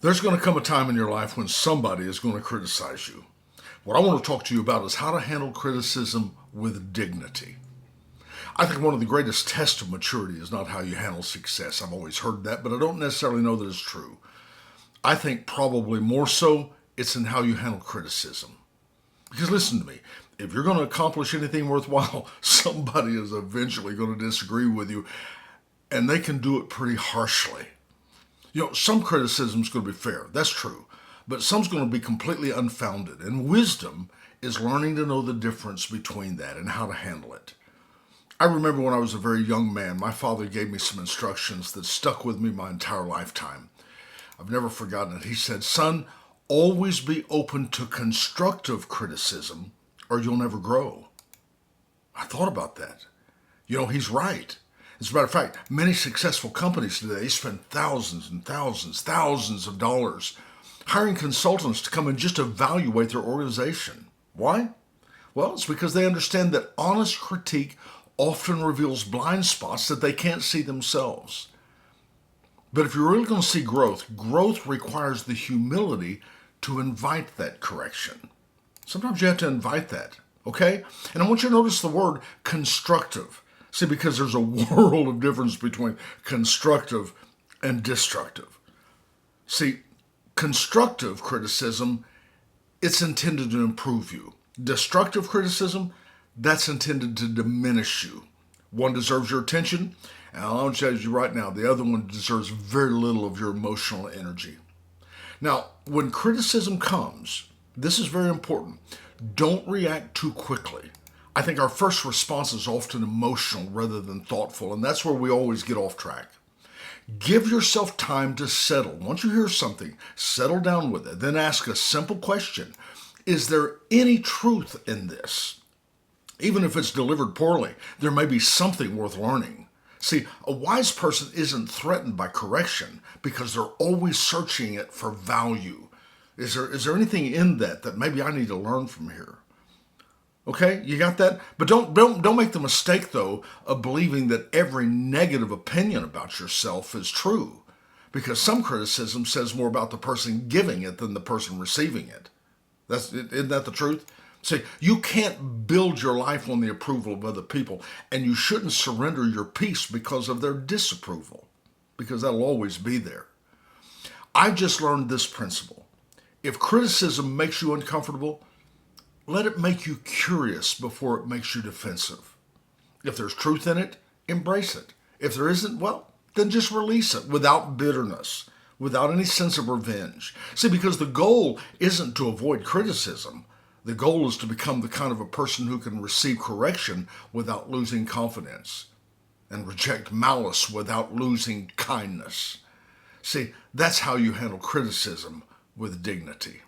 There's going to come a time in your life when somebody is going to criticize you. What I want to talk to you about is how to handle criticism with dignity. I think one of the greatest tests of maturity is not how you handle success. I've always heard that, but I don't necessarily know that it's true. I think probably more so it's in how you handle criticism. Because listen to me, if you're going to accomplish anything worthwhile, somebody is eventually going to disagree with you, and they can do it pretty harshly. Some criticism is going to be fair. That's true. But some's going to be completely unfounded. And wisdom is learning to know the difference between that and how to handle it. I remember when I was a very young man, my father gave me some instructions that stuck with me my entire lifetime. I've never forgotten it. He said, "Son, always be open to constructive criticism or you'll never grow." I thought about that. He's right. As a matter of fact, many successful companies today spend thousands and thousands of dollars hiring consultants to come and just evaluate their organization. Why? Well, it's because they understand that honest critique often reveals blind spots that they can't see themselves. But if you're really going to see growth requires the humility to invite that correction. Sometimes you have to invite that, okay? And I want you to notice the word constructive. See, because there's a world of difference between constructive and destructive. See, constructive criticism, it's intended to improve you. Destructive criticism, that's intended to diminish you. One deserves your attention, and I'll tell you right now, the other one deserves very little of your emotional energy. Now, when criticism comes, this is very important. Don't react too quickly. I think our first response is often emotional rather than thoughtful, and that's where we always get off track. Give yourself time to settle. Once you hear something, settle down with it. Then ask a simple question. Is there any truth in this? Even if it's delivered poorly, there may be something worth learning. See, a wise person isn't threatened by correction because they're always searching it for value. Is there anything in that maybe I need to learn from here? Okay, you got that? But don't make the mistake though of believing that every negative opinion about yourself is true, because some criticism says more about the person giving it than the person receiving it. Isn't that the truth? See, you can't build your life on the approval of other people, and you shouldn't surrender your peace because of their disapproval, because that'll always be there. I just learned this principle. If criticism makes you uncomfortable, let it make you curious before it makes you defensive. If there's truth in it, embrace it. If there isn't, well, then just release it without bitterness, without any sense of revenge. See, because the goal isn't to avoid criticism. The goal is to become the kind of a person who can receive correction without losing confidence and reject malice without losing kindness. See, that's how you handle criticism with dignity.